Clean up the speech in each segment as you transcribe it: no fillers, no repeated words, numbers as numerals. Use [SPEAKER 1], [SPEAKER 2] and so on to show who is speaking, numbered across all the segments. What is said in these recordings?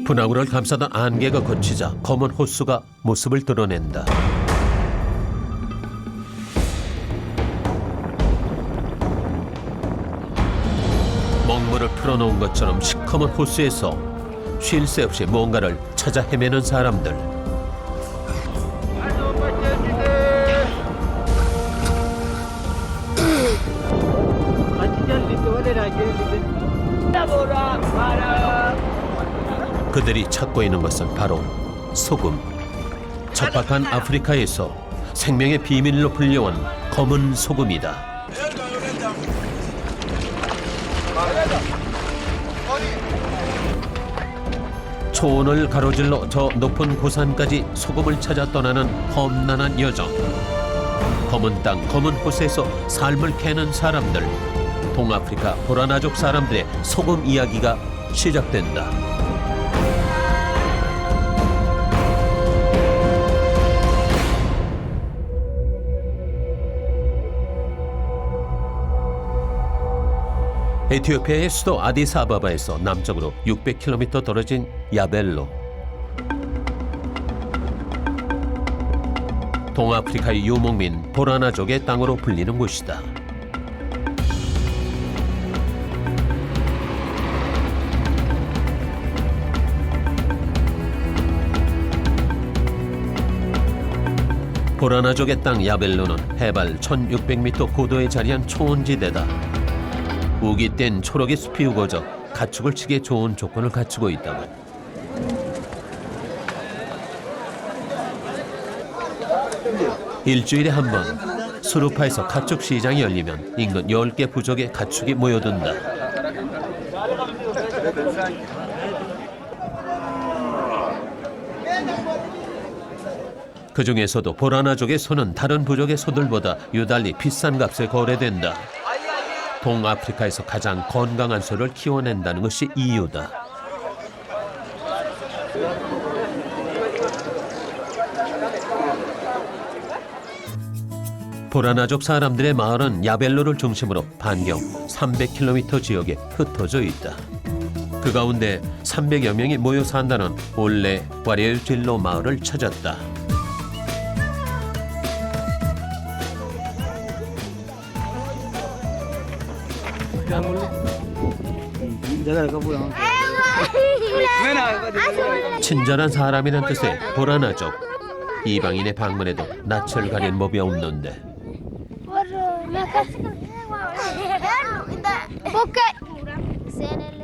[SPEAKER 1] 분화구를 감싸던 안개가 걷히자 검은 호수가 모습을 드러낸다. 먹물을 풀어놓은 것처럼 시커먼 호수에서 쉴 새 없이 뭔가를 찾아 헤매는 사람들. 그들이 찾고 있는 것은 바로 소금. 척박한 아프리카에서 생명의 비밀로 불려온 검은 소금이다. 초원을 가로질러 저 높은 고산까지 소금을 찾아 떠나는 험난한 여정. 검은 땅, 검은 호수에서 삶을 캐는 사람들. 동아프리카 보라나족 사람들의 소금 이야기가 시작된다. 에티오피아의 수도 아디스아바바에서 남쪽으로 600km 떨어진 야벨로. 동아프리카의 유목민 보라나족의 땅으로 불리는 곳이다. 보라나족의 땅 야벨로는 해발 1600m 고도에 자리한 초원지대다. 우깃된 초록의 숲이 우거져 가축을 치기에 좋은 조건을 갖추고 있다고. 일주일에 한 번 수루파에서 가축 시장이 열리면 인근 10개 부족의 가축이 모여든다. 그 중에서도 보라나족의 소는 다른 부족의 소들보다 유달리 비싼 값에 거래된다. 동아프리카에서 가장 건강한 소를 키워낸다는 것이 이유다. 보라나족 사람들의 마을은 야벨로를 중심으로 반경 300km 지역에 흩어져 있다. 그 가운데 300여 명이 모여 산다는 올레 와리엘질로 마을을 찾았다. 친절한 사람이란 뜻의 보라나족. 이방인의 방문에도 낯을 가린 법이 없는데.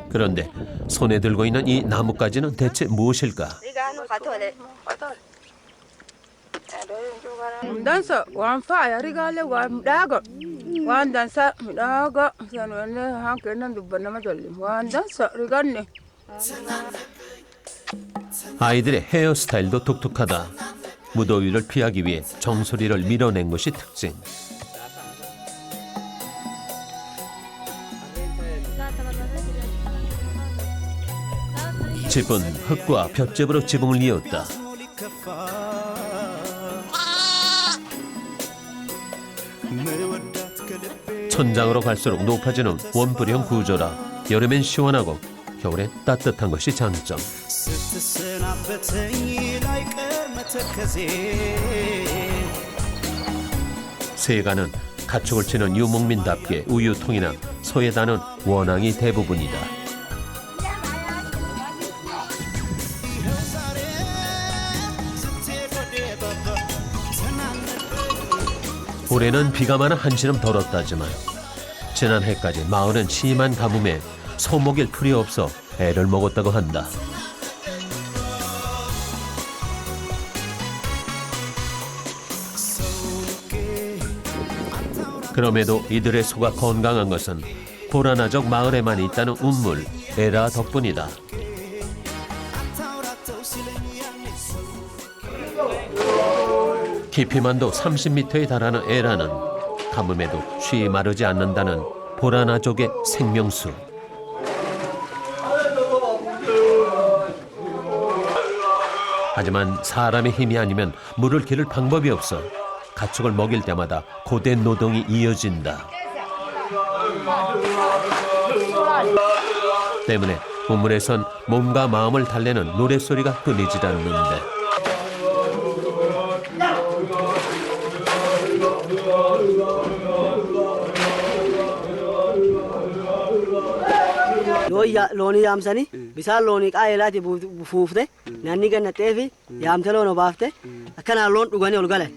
[SPEAKER 1] 그런데 손에 들고 있는 이 나뭇가지는 대체 무엇일까? 아이들의 헤어스타일도 독특하다. 무더위를 피하기 위해 정수리를 밀어낸 것이 특징. 집은 흙과 볏짚으로 지붕을 이었다. 천장으로 갈수록 높아지는 원뿔형 구조라 여름엔 시원하고 겨울엔 따뜻한 것이 장점. 세가는 가축을 치는 유목민답게 우유통이나 소에다는 원앙이 대부분이다. 올해는 비가 많아 한시름 덜었다지만 지난해까지 마을은 심한 가뭄에 소 먹일 풀이 없어 애를 먹었다고 한다. 그럼에도 이들의 소가 건강한 것은 보라나족 마을에만 있다는 운물 에라 덕분이다. 깊이만도 30m에 달하는 에라는 가뭄에도 쉬이 마르지 않는다는 보라나족의 생명수. 하지만 사람의 힘이 아니면 물을 기를 방법이 없어 가축을 먹일 때마다 고된 노동이 이어진다. 때문에 우물에선 몸과 마음을 달래는 노랫소리가 끊이질 않는데
[SPEAKER 2] loonii yaamsanii bisaan loonii qaa'eelaati fuufte naanni gannatee fi yaamte loon obaafte akkanaan loon dhuganii ol galan.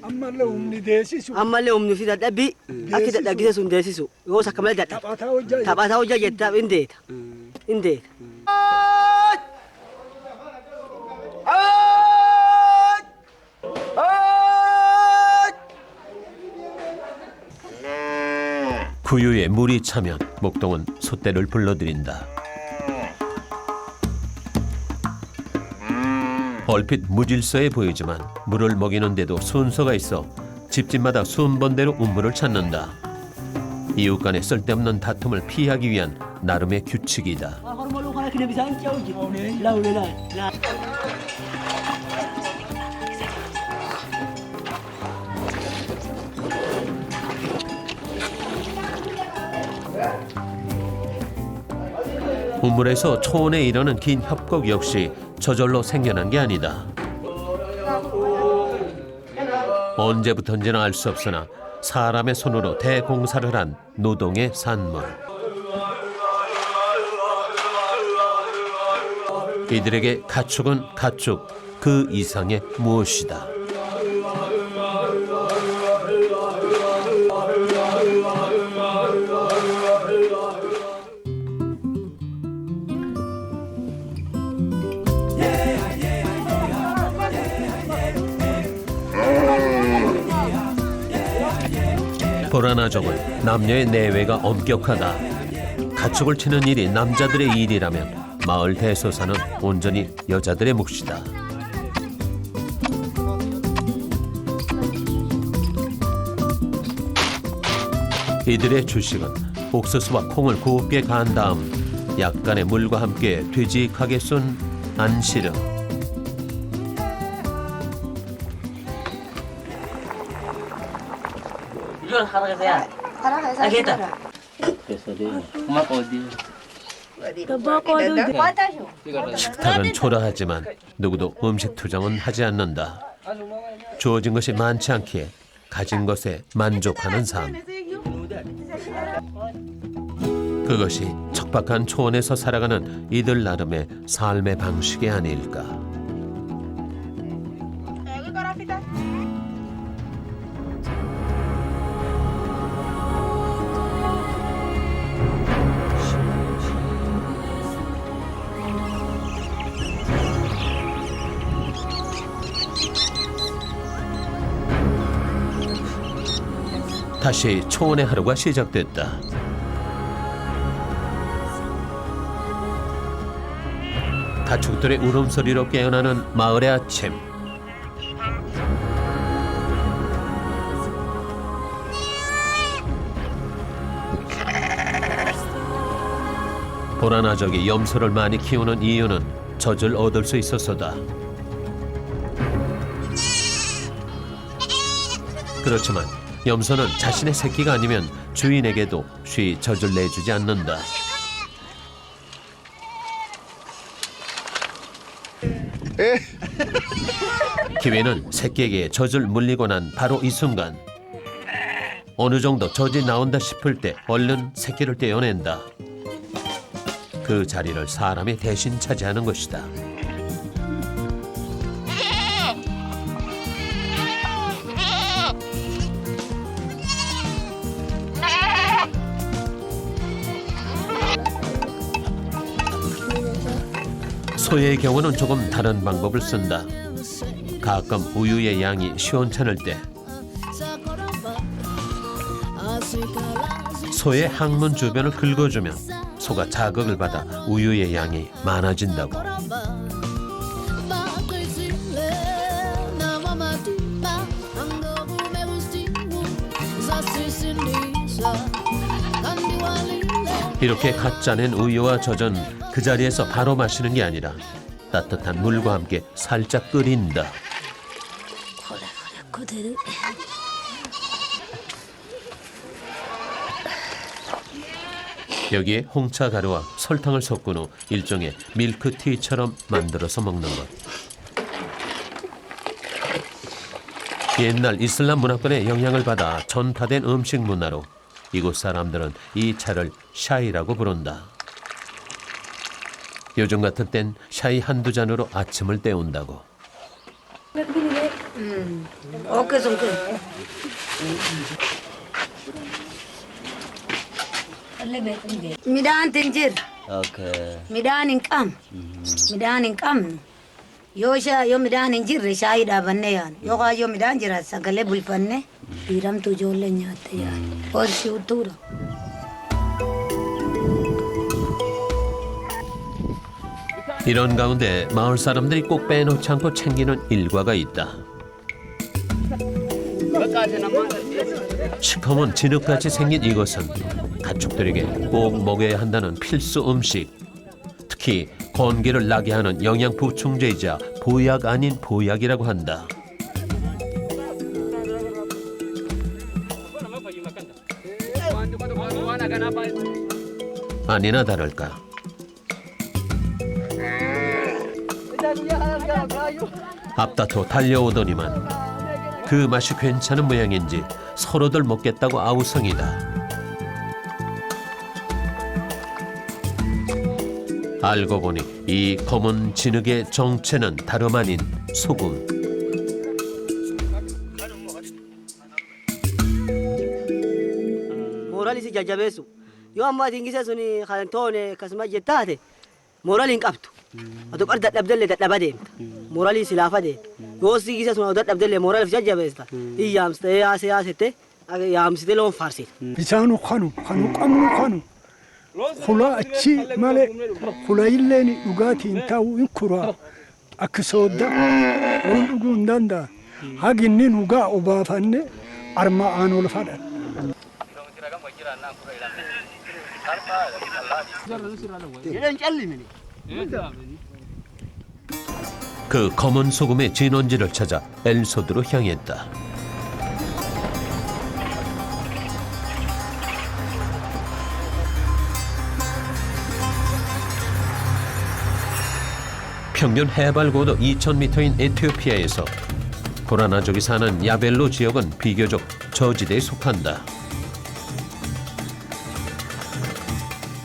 [SPEAKER 2] Ammallee humni fi dadhabbii akki dadhaggise sun deessisu yoos akka malee dadhabe. Taphataa hojjaa jettaaf hin deeta. Hin deeta.
[SPEAKER 1] 구유에 물이 차면 목동은 소떼를 불러들인다. 얼핏 무질서해 보이지만 물을 먹이는데도 순서가 있어 집집마다 순번대로 우물을 찾는다. 이웃 간의 쓸데없는 다툼을 피하기 위한 나름의 규칙이다. 우물에서 초원에 이르는 긴 협곡 역시 저절로 생겨난 게 아니다. 언제부턴지는 알 수 없으나 사람의 손으로 대공사를 한 노동의 산물. 이들에게 가축은 가축, 그 이상의 무엇이다. 보라나족은 남녀의 내외가 엄격하다. 가축을 치는 일이 남자들의 일이라면 마을 대소사는 온전히 여자들의 몫이다. 이들의 주식은 옥수수와 콩을 곱게 간 다음 약간의 물과 함께 되직하게 쏜 안시름.
[SPEAKER 3] Jual harga saya.
[SPEAKER 4] Harga
[SPEAKER 3] Kita.
[SPEAKER 1] 식탁은 초라하지만 누구도 음식 투정은 하지 않는다. 주어진 것이 많지 않기에 가진 것에 만족하는 삶. 그것이 척박한 초원에서 살아가는 이들 나름의 삶의 방식이 아닐까. 다시 초원의 하루가 시작됐다. 가축들의 울음소리로 깨어나는 마을의 아침. 보라나족이 염소를 많이 키우는 이유는 젖을 얻을 수 있어서다. 그렇지만 염소는 자신의 새끼가 아니면 주인에게도 쉬이 젖을 내주지 않는다. 기회는 새끼에게 젖을 물리고 난 바로 이 순간. 어느 정도 젖이 나온다 싶을 때 얼른 새끼를 떼어낸다. 그 자리를 사람이 대신 차지하는 것이다. 소의 경우는 조금 다른 방법을 쓴다. 가끔 우유의 양이 시원찮을 때 소의 항문 주변을 긁어주면 소가 자극을 받아 우유의 양이 많아진다고. 이렇게 갓 짜낸 우유와 젖은 그 자리에서 바로 마시는 게 아니라 따뜻한 물과 함께 살짝 끓인다. 여기에 홍차 가루와 설탕을 섞은 후 일종의 밀크티처럼 만들어서 먹는 것. 옛날 이슬람 문화권의 영향을 받아 전파된 음식 문화로 이곳 사람들은 이 차를 샤이라고 부른다. 요즘 같은 땐 샤이 한두 잔으로 아침을 때운다고.
[SPEAKER 3] 오케이, 송케. Midhaan tinjir,
[SPEAKER 4] Okay.
[SPEAKER 3] midhaan hin qabnu. Yoo midhaan hin jirre shaayii dhaabannee yaanu. Yoo midhaan jira sagalee bulfannee dhiiramtu ijoollee nyaatte yaanu. Horsii uttuudha.
[SPEAKER 1] 이런 가운데 마을 사람들이 꼭 빼놓지 않고 챙기는 일과가 있다. 시커먼 진흙같이 생긴 이것은 가축들에게 꼭 먹여야 한다는 필수 음식. 특히 건기를 나게 하는 영양 보충제이자 보약 아닌 보약이라고 한다. 아니나 다를까. 앞다퉈 달려오더니만 그 맛이 괜찮은 모양인지 서로들 먹겠다고 아우성이다. 알고 보니 이 검은 진흙의 정체는 다름 아닌 소금.
[SPEAKER 2] Mooraalii si jajjabeessu. Yoo ammaa dingisee suni kan toone akkasuma jettaate mooraalii hin qabdu. Ati qar dadhabdellee dadhaba deemta. Mooraalii si laafa deemta. Yoo si gisee sun dadhabdellee mooraalii fi jajjabeesta. Iyyaamsitee yaasitee yaamsitee loon faarsite.
[SPEAKER 5] Bisaanu kanu qabnu kanu kula achi malee kula illeen dhugaatiin ta'u hin kuraa akka soodda loon dhuguu hin danda'a. Haginni dhugaa obaafanne arma aanol fadhan.
[SPEAKER 1] 그 검은 소금의 진원지를 찾아 엘소드로 향했다. 평균 해발 고도 2,000m인 에티오피아에서 고라나족이 사는 야벨로 지역은 비교적 저지대에 속한다.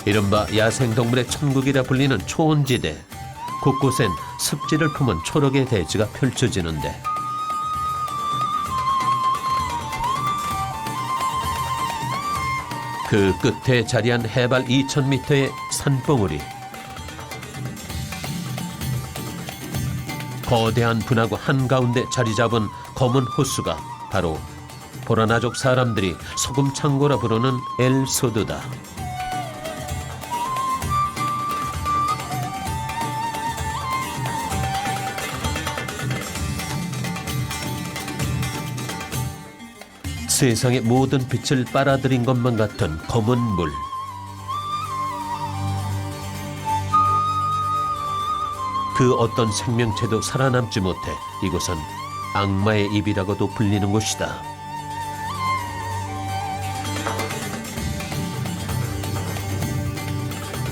[SPEAKER 1] 이른바 야생동물의 천국이라 불리는 초원지대. 곳곳엔 습지를 품은 초록의 대지가 펼쳐지는데 그 끝에 자리한 해발 2,000m의 산봉우리. 거대한 분하고 한가운데 자리 잡은 검은 호수가 바로 보라나족 사람들이 소금 창고라 부르는 엘소드다. 세상의 모든 빛을 빨아들인 것만 같은 검은 물. 그 어떤 생명체도 살아남지 못해 이곳은 악마의 입이라고도 불리는 곳이다.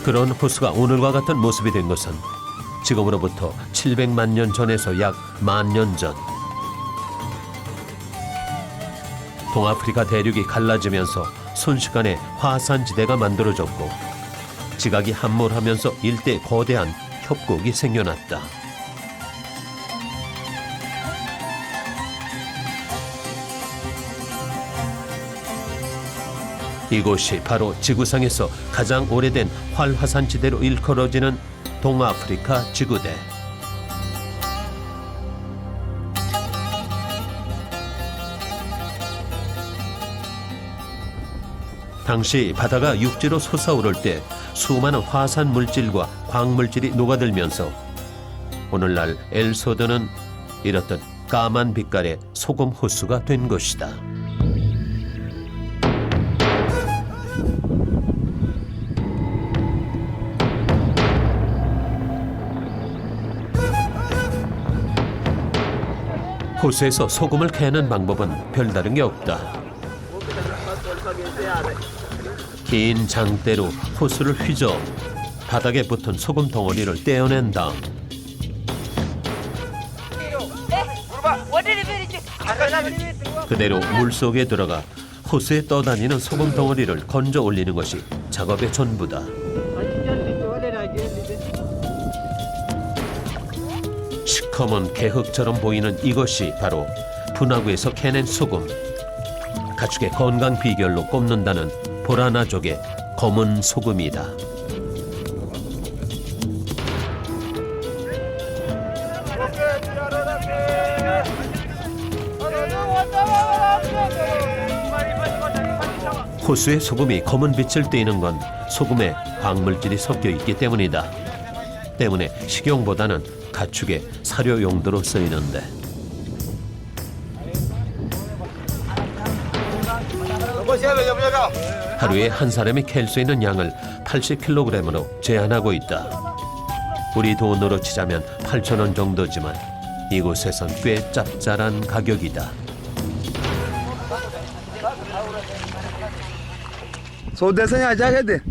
[SPEAKER 1] 그런 호수가 오늘과 같은 모습이 된 것은 지금으로부터 700만 년 전에서 약 10,000년 전. 동아프리카 대륙이 갈라지면서 순식간에 화산지대가 만들어졌고 지각이 함몰하면서 일대 거대한 협곡이 생겨났다. 이곳이 바로 지구상에서 가장 오래된 활화산지대로 일컬어지는 동아프리카 지구대. 당시 바다가 육지로 솟아오를 때 수많은 화산 물질과 광물질이 녹아들면서 오늘날 엘소드는 이렇듯 까만 빛깔의 소금 호수가 된 것이다. 호수에서 소금을 캐는 방법은 별다른 게 없다. 긴 장대로 호수를 휘저 바닥에 붙은 소금 덩어리를 떼어낸 다음 그대로 물속에 들어가 호수에 떠다니는 소금 덩어리를 건져 올리는 것이 작업의 전부다. 시커먼 개흙처럼 보이는 이것이 바로 분화구에서 캐낸 소금. 가축의 건강 비결로 꼽는다는 보라나족의 검은 소금이다. 호수의 소금이 검은 빛을 띠는 건 소금에 광물질이 섞여 있기 때문이다. 때문에 식용보다는 가축의 사료 용도로 쓰이는데 하루에 한 사람이 캘 수 있는 양을 80kg으로 제한하고 있다. 우리 돈으로 치자면 8,000원 정도지만 이곳에선 꽤 짭짤한 가격이다.
[SPEAKER 4] 소대서 야자게 돼.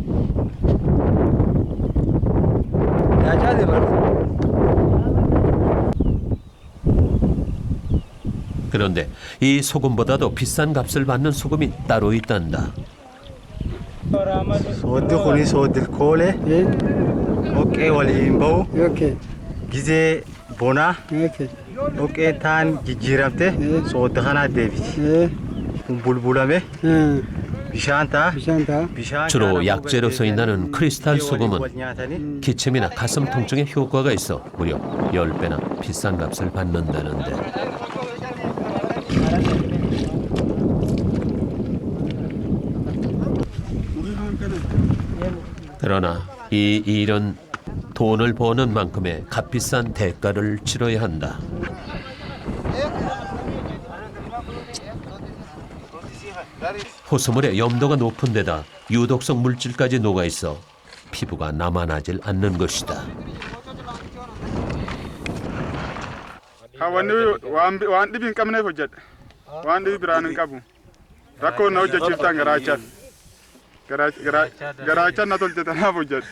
[SPEAKER 4] 야자게 말고.
[SPEAKER 1] 그런데 이 소금보다도 비싼 값을 받는 소금이 따로 있단다.
[SPEAKER 4] 소대 코니 소대 콜에.
[SPEAKER 5] 예,
[SPEAKER 4] 오케이 월임보.
[SPEAKER 5] 이렇게,
[SPEAKER 4] 기제 보나.
[SPEAKER 5] 이렇게,
[SPEAKER 4] 오케이 탄 기지랍테. 소대 하나 데비.
[SPEAKER 5] 예,
[SPEAKER 4] 불불함에. 비샨타.
[SPEAKER 5] 비싼다.
[SPEAKER 1] 주로 약재로 쓰인다는 크리스탈 소금은 기침이나 가슴 통증에 효과가 있어 무려 10배나 비싼 값을 받는다는데 그러나 이 일은 돈을 버는 만큼의 값비싼 대가를 치러야 한다. 호수물의 염도가 높은 데다 유독성 물질까지 녹아있어 피부가 남아나질 않는 것이다.
[SPEAKER 6] waan dhibi hin qabneef hojjedha. Waan dhibi biraan hin qabu. Rakkoo na hojjechiiftan garaachaan na tolche tanaaf hojjedha.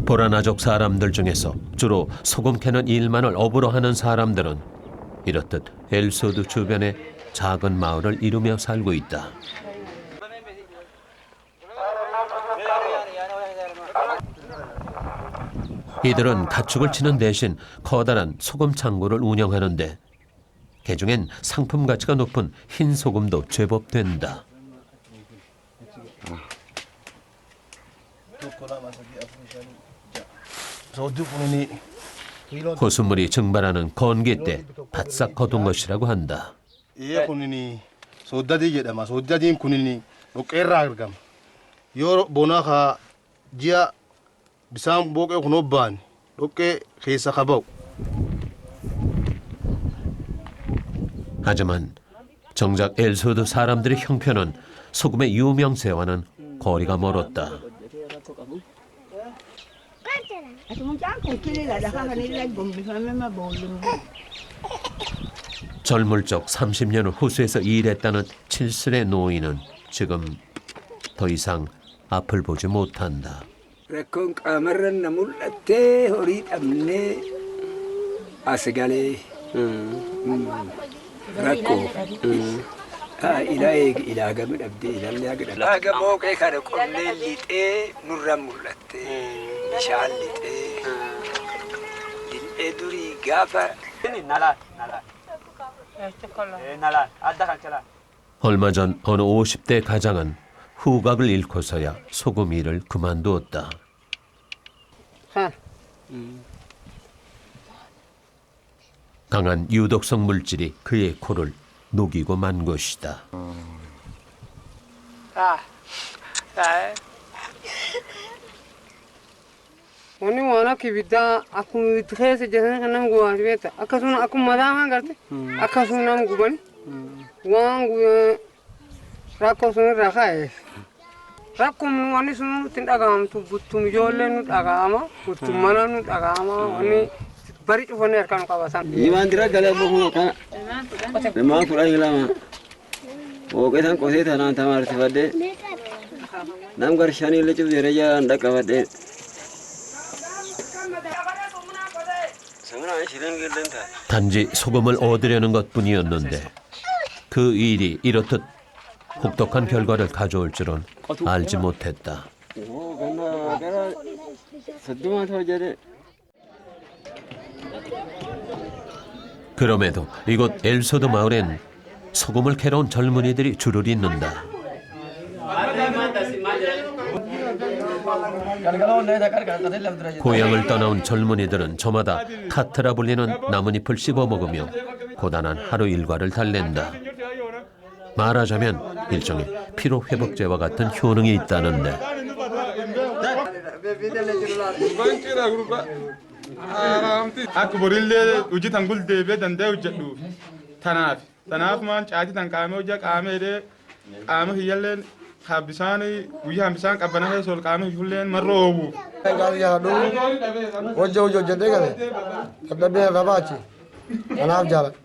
[SPEAKER 1] 보라나족 사람들 중에서 주로 소금 캐는 일만을 업으로 하는 사람들은 이렇듯 엘소드 주변의 작은 마을을 이루며 살고 있다. 이들은 가축을 치는 대신 커다란 소금 창고를 운영하는데 개중엔 상품 가치가 높은 흰 소금도 제법 된다. 호수물이 증발하는 건기 때 바싹 거둔 것이라고 한다.
[SPEAKER 4] 예 군인이 소다디 jedhama. 소다디in kunini dhoqqeerraa argama. Yoo bonaaka ji'a bisaan booqee kun obbaan dhoqqee keessa qaba'u.
[SPEAKER 1] 하지만 정작 엘소드 사람들의 형편은 소금의 유명세와는 거리가 멀었다. 젊을 적 30년을 호수에서 일했다는 칠순의 노인은 지금 더 이상 앞을 보지 못한다.
[SPEAKER 7] Rakkoon qaamarra na mul'attee horii dhabnee as galee rakkoo ilaa eegi ilaa gama dhabdee ilaallee haga dhabdee. Haga mooqee kana qonnee lixee nurra mul'atte bishaan lixee lixee durii gaafa.
[SPEAKER 1] 얼마 전 어느 50대 가장은 후각을 잃고서야 소금 일을 그만두었다. 강한 유독성 물질이 그의 코를 녹이고 만 것이다.
[SPEAKER 8] Wani wana kibida aku itkhese jahan kanam guwa beta akasuna aku madama garte akasuna gubani wangu rakko sunu rakhae rakko wani sunu tindagam tu butum jolle nu dagama butum mana nu dagama wani bari cufanne harkaan qabasan.
[SPEAKER 7] Imaan dira galee bu'uura kana. Namaa kudhan lama. Booqetan qotee tanaan tamaarsifadhee. Nam garshanii illee cibsee rajaan dhaqqabadhee.
[SPEAKER 1] 단지 소금을 얻으려는 것뿐이었는데 그 일이 이렇듯 혹독한 결과를 가져올 줄은 알지 못했다. 그럼에도 이곳 엘소드 마을엔 소금을 캐러 온 젊은이들이 줄을 잇는다. 고향을 떠나온 젊은이들은 저마다 카트라 불리는 나뭇잎을 씹어 먹으며 고단한 하루 일과를 달랜다. 말하자면 일종의 피로 회복제와 같은 효능이 있다는데
[SPEAKER 6] Akka borillee hojii tan guldeebee danda'e hojjedhu tanaaf. Tanaaf maan caatii tan qaamee hojjaa qaameedhee qaama kiyyalleen bisaan guyyaa bisaan qabbanaa keessa ol qaama kiyyulleen marra oobu.
[SPEAKER 9] Hojja hojjetee gale dadhabee babaachi kanaaf jaalladha.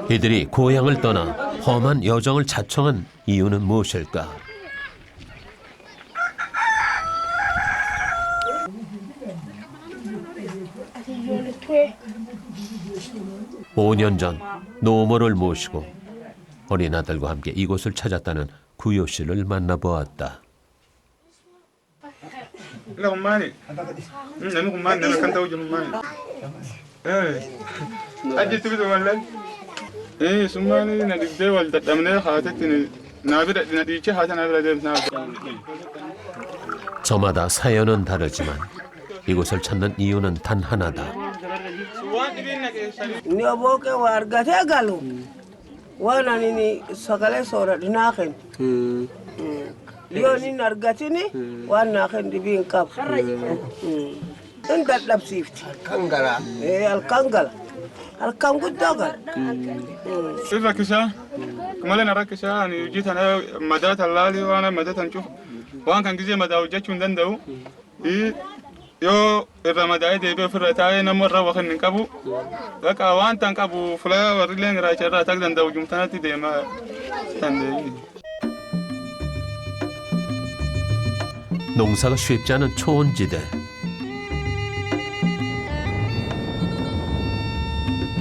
[SPEAKER 1] 이들이 고향을 떠나 험한 여정을 자청한 이유는 무엇일까? 5년 전 노모를 모시고 어린 아들과 함께 이곳을 찾았다는 구요 씨를 만나보았다.
[SPEAKER 6] Hummaani. Namni hummaan nama kan ta'u jiru hummaani. Ajjeetu bitu mallan. Summaani na digdee wal dadhabnee haatetti na dhiichee haata na bira deemnaa.
[SPEAKER 1] 저마다 사연은 다르지만 이곳을 찾는 이유는 단 하나다.
[SPEAKER 2] Ni aboke wa argate galu. Wana nini sagale sora dinaken. Leo ni argatini wana khen dibin kap. Engat lap sift. Kangala. Al kangala. Al kangu dagal.
[SPEAKER 6] Sifa kisha. Kamala na rakisha ni jita na madata lali wana madata nchuf. Wan kan gize madaw jachun dandau. Yoo irra madaa'ee deebi'ee ofirra taa'ee nama irra wakan hin qabu. Bakka waan tan qabu fulaa warrillee irraacha irraa ta'uu danda'u jumtanatti deemaa danda'e.
[SPEAKER 1] 농사가 쉽지 않은 초원지대.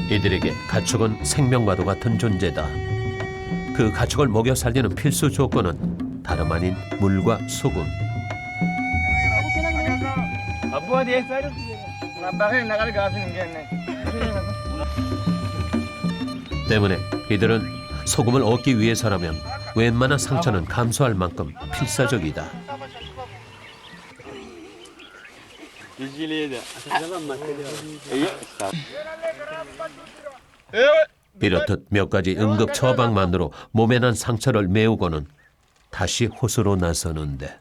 [SPEAKER 1] 이들에게 가축은 생명과도 같은 존재다. 그 가축을 먹여 살리는 필수 조건은 다름 아닌 물과 소금. 때문에 이들은 소금을 얻기 위해서라면 웬만한 상처는 감수할 만큼 필사적이다. 이렇듯 몇 가지 응급 처방만으로 몸에 난 상처를 메우고는 다시 호수로 나서는데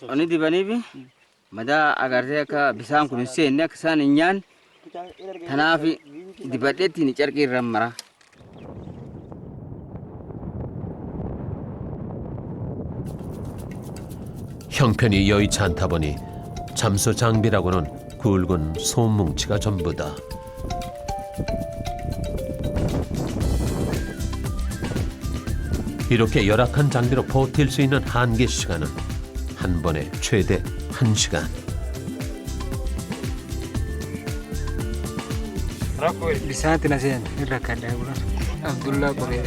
[SPEAKER 10] Oni dibaniifi madaa agartee akka bisaan kun seenne akka isaan hin nyaanne tanaaf dibadheetti carqii irra mara.
[SPEAKER 1] 형편이 여의치 않다 보니 잠수 장비라고는 굵은 솜뭉치가 전부다. 이렇게 열악한 장비로 버틸 수 있는 한계 시간은 한 번에 최대 1시간.
[SPEAKER 7] Bisaanti na seen irra kadhaa bulan Abdullaa Qoree.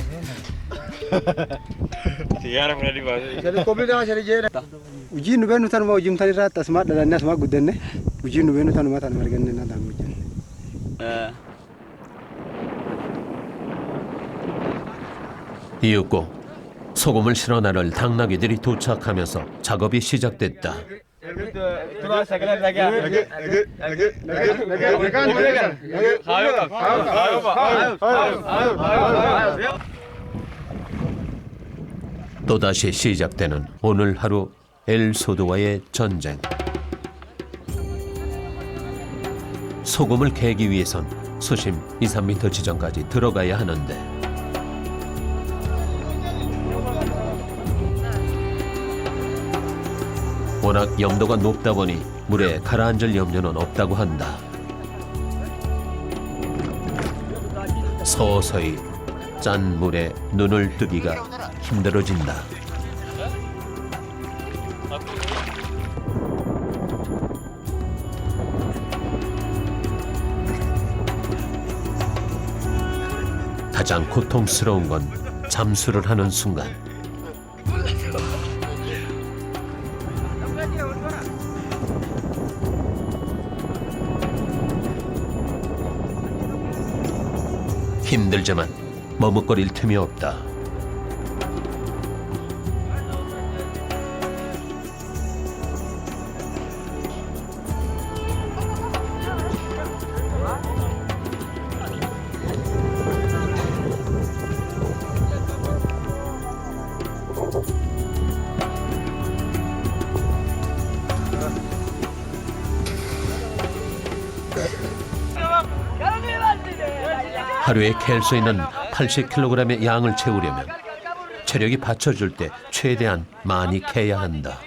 [SPEAKER 7] Hojiin nu beeknu tanuma hojimtan irratti asumaa dhalannee asumaa guddanne hojiin nu beeknu tanuma tan marganne na tan hojjenne.
[SPEAKER 1] 이윽고 소금을 실어 나를 당나귀들이 도착하면서 작업이 시작됐다. 또다시 시작되는 오늘 하루 엘소드와의 전쟁. 소금을 캐기 위해선 수심 2-3m 지점까지 들어가야 하는데 워낙 염도가 높다 보니 물에 가라앉을 염려는 없다고 한다. 서서히 짠 물에 눈을 뜨기가 힘들어진다. 가장 고통스러운 건 잠수를 하는 순간. 힘들지만 머뭇거릴 틈이 없다. 하루에 캘 수 있는 80kg의 양을 채우려면 체력이 받쳐줄 때 최대한 많이 캐야 한다.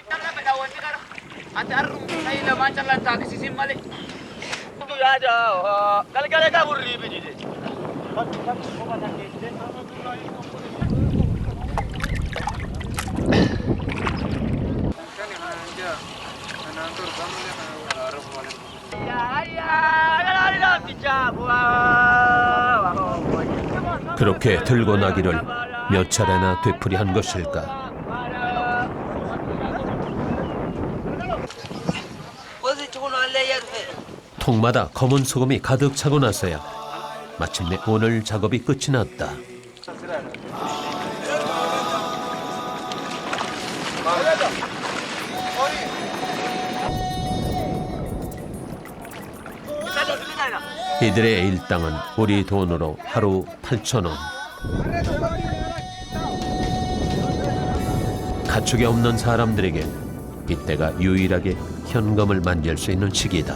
[SPEAKER 1] 그렇게 들고 나기를 몇 차례나 되풀이한 것일까. 통마다 검은 소금이 가득 차고 나서야 마침내 오늘 작업이 끝이 났다. 이들의 일당은 우리 돈으로 하루 8,000원. 가축이 없는 사람들에게 이때가 유일하게 현금을 만질 수 있는 시기다.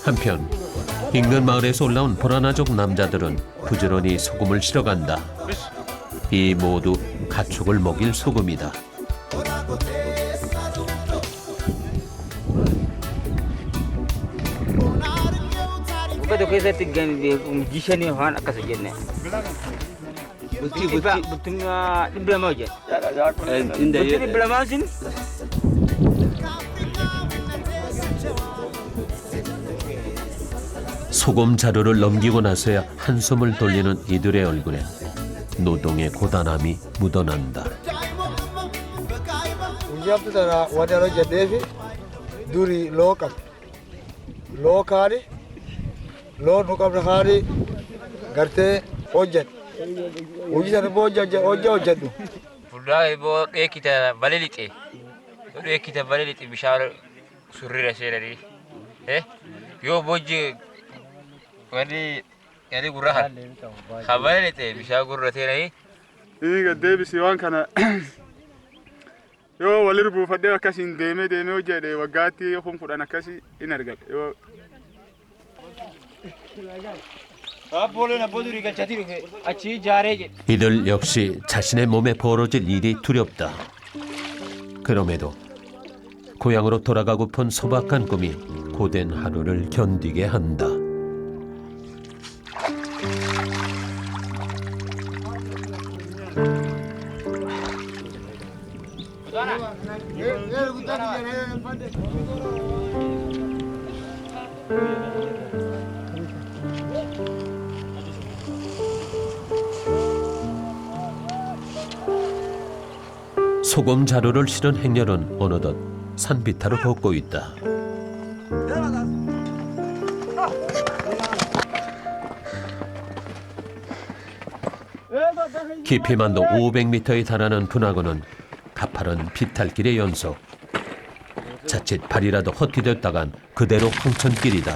[SPEAKER 1] 한편 인근 마을에서 올라온 보라나족 남자들은 부지런히 소금을 실어간다. 이 모두 가축을 먹일 소금이다.
[SPEAKER 10] Betul kita tinggal di jisani han akas jenne. Betul di belama aja. Betul di belama sini.
[SPEAKER 1] 소금 자루를 넘기고 나서야 한숨을 돌리는 이들의 얼굴에 노동의 고단함이 묻어난다.
[SPEAKER 9] 운전부터 와다로 제대비 두리 로카리 로 누카브하리 gartee hojjedhu hojii sana immoo hojjedhu.
[SPEAKER 10] Fuulduraa immoo dheekita balee lixee yoo dheekita balee lixee bishaan surriira seenanii yoo bojji wanni gurra kan balee lixee bishaan gurra seenanii.
[SPEAKER 6] Inni gad deebisee waan kana yoo walirra buufadhee akkasiin deemee hojjedhe waggaatti kun kudhan akkasii in argata.
[SPEAKER 1] 이들 역시 자신의 몸에 벌어질 일이 두렵다. 그럼에도 고향으로 돌아가고픈 소박한 꿈이 고된 하루를 견디게 한다. 소금 자루를 실은 행렬은 어느덧 산비탈을 걷고 있다. 깊이만도 500m에 달하는 분화구는 가파른 비탈길의 연속. 자칫 발이라도 헛디뎠다간 그대로 황천길이다.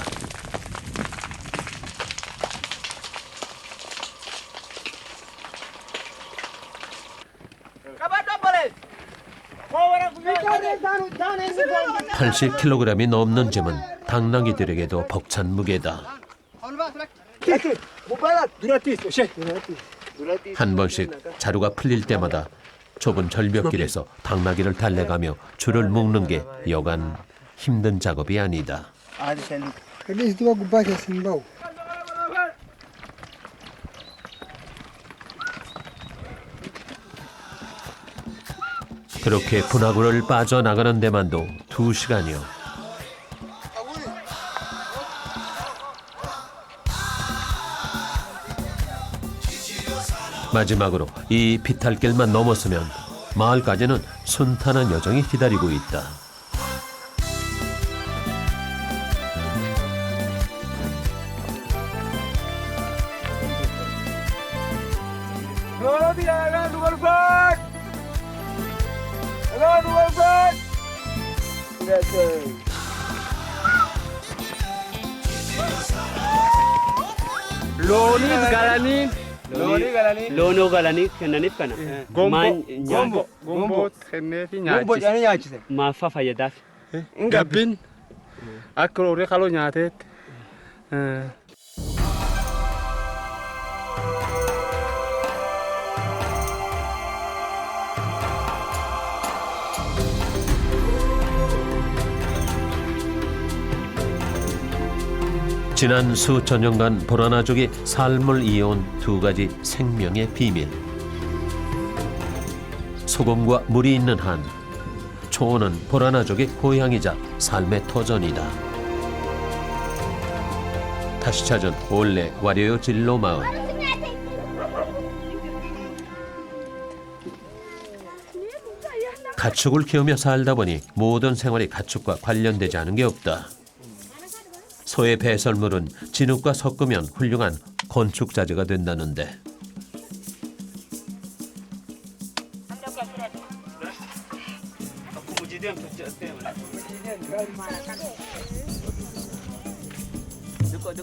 [SPEAKER 1] 80kg이 넘는 짐은 당나귀들에게도 벅찬 무게다. 한 번씩 자루가 풀릴 때마다 좁은 절벽길에서 당나귀를 달래가며 줄을 묶는 게 여간 힘든 작업이 아니다. 그렇게 분화구를 빠져나가는 데만도 2시간이요. 마지막으로 이 비탈길만 넘었으면 마을까지는 순탄한 여정이 기다리고 있다.
[SPEAKER 11] Loonoo galanii kennaniif kana.
[SPEAKER 6] Gomboo kennee fi
[SPEAKER 7] nyaachise.
[SPEAKER 11] Maaffaa fayyadaaf.
[SPEAKER 6] Gabbiin akka horii kaloo nyaateetti.
[SPEAKER 1] 지난 수천 년간 보라나족이 삶을 이어온 2가지 생명의 비밀. 소금과 물이 있는 한, 초원은 보라나족의 고향이자 삶의 터전이다. 다시 찾은 올레 와려요 진로 마을. 가축을 키우며 살다 보니 모든 생활이 가축과 관련되지 않은 게 없다. 소의 배설물은 진흙과 섞으면 훌륭한 건축자재가 된다는데.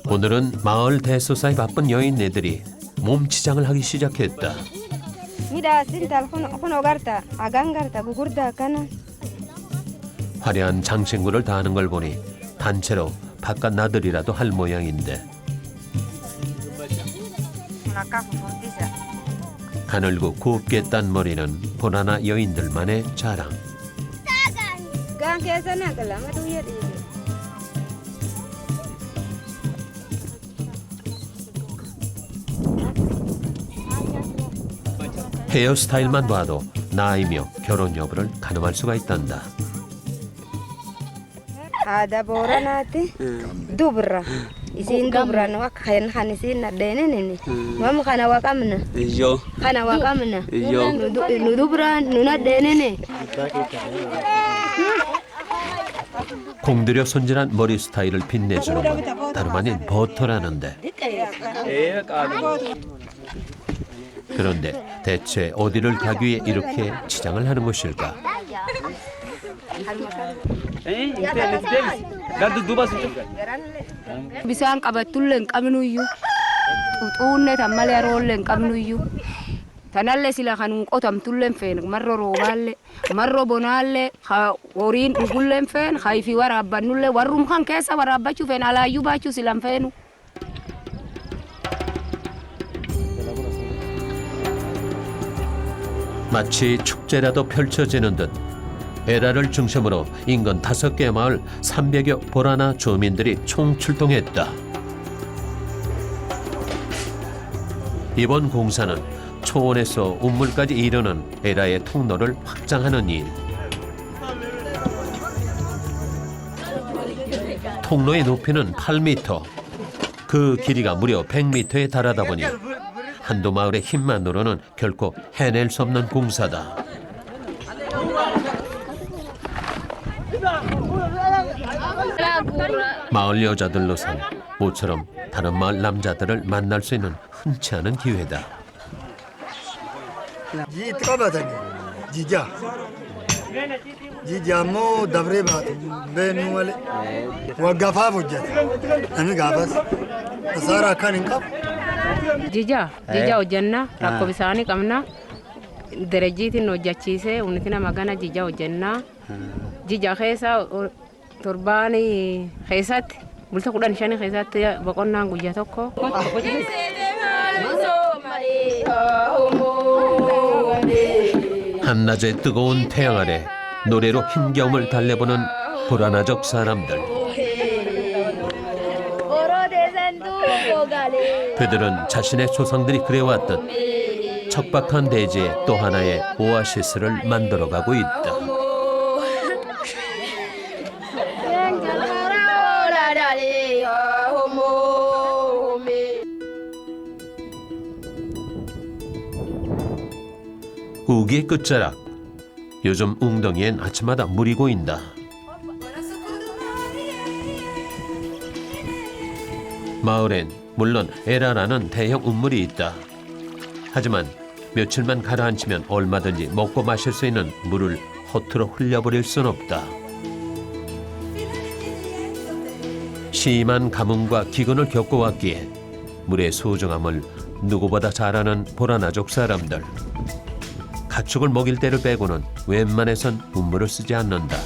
[SPEAKER 1] 오늘은 마을 대소사에 바쁜 여인네들이 몸치장을 하기 시작했다. 화려한 장신구를 다하는 걸 보니 단체로 바깥 나들이라도 할 모양인데. 가늘고 곱게 딴 머리는 보라나 여인들만의 자랑. 헤어스타일만 봐도 나이며 결혼 여부를 가늠할 수가 있단다.
[SPEAKER 12] Ada Boranati dubra isin dubra no kan kan isin na dene ne mam kana wakamna
[SPEAKER 11] iyo
[SPEAKER 12] kana wakamna
[SPEAKER 11] iyo
[SPEAKER 12] nu dubra nu na dene ne
[SPEAKER 1] 공들여 손질한 머리 스타일을 빛내주는 건 다름 아닌 버터라는데. 그런데 대체 어디를 가기 위해 이렇게 치장을 하는 것일까?
[SPEAKER 12] Bisaan qabatullee hin qabnuyyuu xuuxuunne tammalee haroollee hin qabnuyyuu tanallee sila kan hin qotamtullee hin feene marro roobaallee marro bonaallee horiin dhugullee hin feene haifii waraabbannullee warrum kan keessa waraabbachuu feene alaayyuu baachuu sila hin feenu.
[SPEAKER 1] 마치 축제라도 펼쳐지는 듯 에라를 중심으로 인근 5개 마을 300여 보라나 주민들이 총출동했다. 이번 공사는 초원에서 운물까지 이르는 에라의 통로를 확장하는 일. 통로의 높이는 8m, 그 길이가 무려 100m에 달하다 보니 한두 마을의 힘만으로는 결코 해낼 수 없는 공사다. 마을 여자들로선 모처럼 다른 마을 남자들을 만날 수 있는 흔치 않은 기회다.
[SPEAKER 9] Jijammoo dabree baate beenu malee waggafaaf hojjeta namni gaafas asaara akkan hin qabu.
[SPEAKER 12] Jija hojjannaa rakkoo bisaanii qabna. Derejjiitiin hojjachiisee unitina magana jija hojjannaa Jija keessa torbaanii keessatti bulta 15 keessatti boqonnaan guyyaa tokko.
[SPEAKER 1] 한낮의 뜨거운 태양 아래 노래로 힘겨움을 달래보는 불안하적 사람들. 그들은 자신의 조상들이 그래왔듯 척박한 대지에 또 하나의 오아시스를 만들어가고 있다. 우기의 끝자락. 요즘 웅덩이엔 아침마다 물이 고인다. 마을엔 물론 에라라는 대형 운물이 있다. 하지만 며칠만 가라앉히면 얼마든지 먹고 마실 수 있는 물을 허투루 흘려버릴 순 없다. 심한 가뭄과 기근을 겪어왔기에 물의 소중함을 누구보다 잘 아는 보라나족 사람들. 가축을 먹일 때를 빼고는 웬만해선 운물을 쓰지 않는다.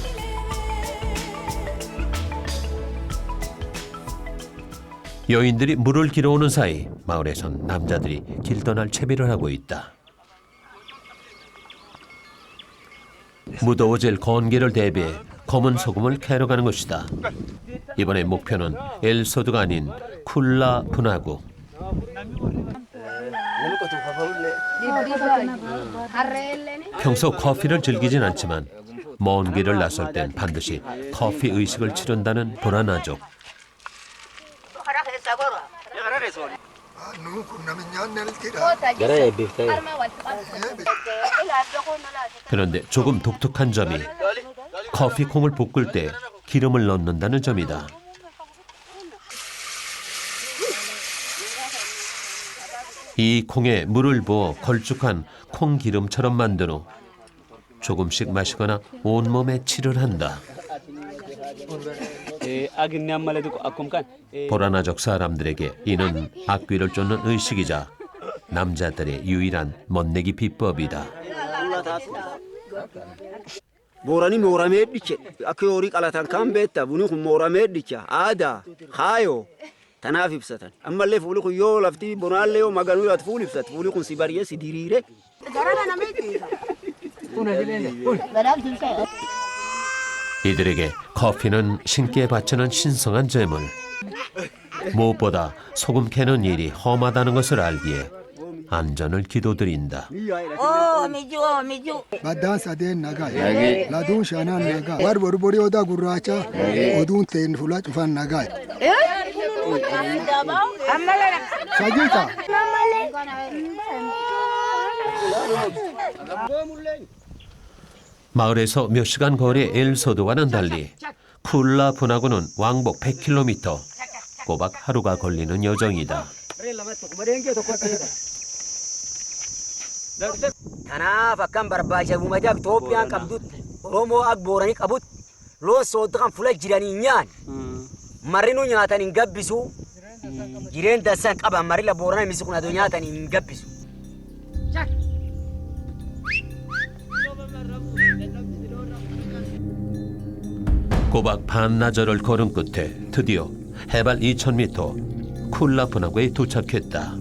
[SPEAKER 1] 여인들이 물을 길어오는 사이 마을에선 남자들이 길 떠날 채비를 하고 있다. 무더워질 건기를 대비해 검은 소금을 캐러 가는 것이다. 이번의 목표는 엘소드가 아닌 쿨라 분화구. 평소 커피를 즐기진 않지만 먼 길을 나설 땐 반드시 커피 의식을 치른다는 보라나족. 그런데 조금 독특한 점이 커피 콩을 볶을 때 기름을 넣는다는 점이다. 이 콩에 물을 부어 걸쭉한 콩기름처럼 만든 후 조금씩 마시거나 온몸에 칠을 한다. 보라나족 사람들에게 이는 악귀를 쫓는 의식이자 남자들의 유일한 멋내기 비법이다.
[SPEAKER 13] Boorani mooramee dhiche akka horii qalatan kan beekta buni kun mooramee dhicha aadaa haayoo tanaaf ibsatan ammallee fuuli kun yoo lafti bonaallee yoo maganuu yaatu fuuli ibsat fuuli kun si bariyee si diriire.
[SPEAKER 1] 이들에게 커피는 신께 바치는 신성한 재물. 무엇보다 소금 캐는 일이 험하다는 것을 알기에 안전을 기도드린다.
[SPEAKER 9] Baddaan sadeen nagaa. Laduun shanaan nagaa. War borborii odaa gurraacha. Oduun ta'een fuula cufan nagaa. Sajita.
[SPEAKER 1] 마을에서 몇 시간 거리의 엘소드와는 달리 쿨라 분화구는 왕복 100km, 꼬박 하루가 걸리는 여정이다.
[SPEAKER 13] Kanaaf akkan barbaachamu majaab Itoophiyaan qabdutti Oromoo ak Booranii qabutti loon soodda kan fuula jiranii nyaan marrinuu nyaatan hin gabbisu jireen dansan qaban marrila Boorana misi kun adoo nyaatan hin gabbisu.
[SPEAKER 1] 꼬박 반나절을 걸은 끝에 드디어 해발 2000m 쿨라 분화구에 도착했다.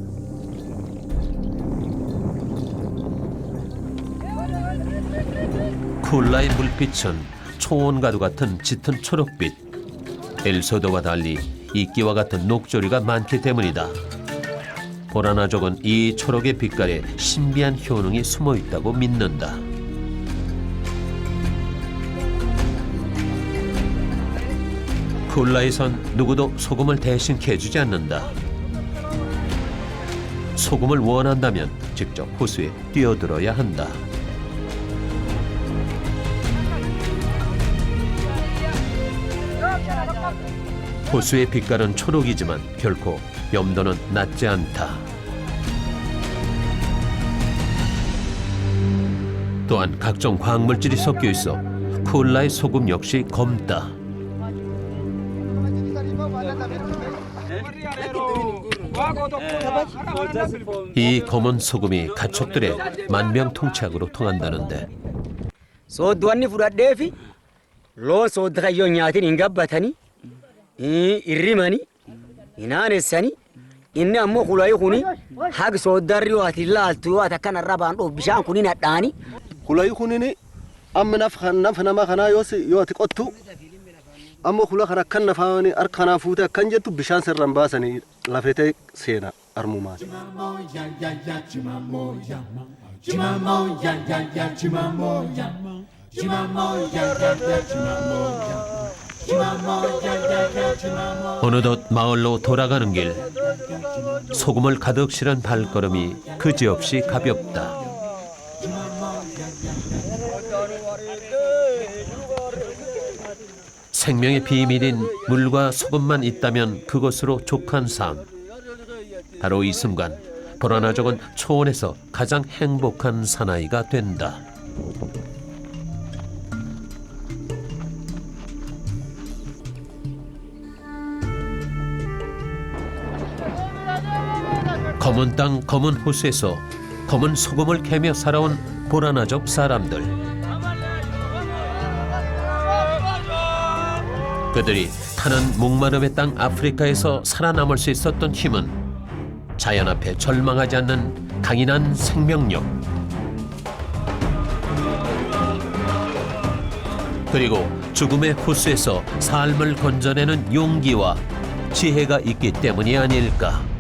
[SPEAKER 1] 쿨라의 물빛은 초원가루 같은 짙은 초록빛. 엘소드와 달리 이끼와 같은 녹조류가 많기 때문이다. 보라나족은 이 초록의 빛깔에 신비한 효능이 숨어 있다고 믿는다. 쿨라에선 누구도 소금을 대신 캐주지 않는다. 소금을 원한다면 직접 호수에 뛰어들어야 한다. 호수의 빛깔은 초록이지만 결코 염도는 낮지 않다. 또한 각종 광물질이 섞여 있어 쿨라의 소금 역시 검다. 이 검은 소금이 가축들의 만병통치약으로 통한다는데
[SPEAKER 13] Soodduwanni fudhadheefi loon soodda yoo nyaatin hin gabbatani irrimani hinaaneessani inni ammoo kulayi kuni hagi sooddarri yoo ati ilaaltu yoo ati akkanarra baan dhuuf bishaan kuni nadhaani.
[SPEAKER 4] Kulayi kunini amma naf nama kanaa yoo ati qottu ammoo kula kana akkan nafaani harka kanaa fuute akkan jettu bishaan sirraan baasanii lafetee seena armumaan.
[SPEAKER 1] 어느덧 마을로 돌아가는 길. 소금을 가득 실은 발걸음이 그지없이 가볍다. 생명의 비밀인 물과 소금만 있다면 그것으로 족한 삶. 바로 이 순간 보라나족은 초원에서 가장 행복한 사나이가 된다. 검은 땅 검은 호수에서 검은 소금을 캐며 살아온 보라나족 사람들. 그들이 타는 목마름의 땅 아프리카에서 살아남을 수 있었던 힘은 자연 앞에 절망하지 않는 강인한 생명력, 그리고 죽음의 호수에서 삶을 건져내는 용기와 지혜가 있기 때문이 아닐까.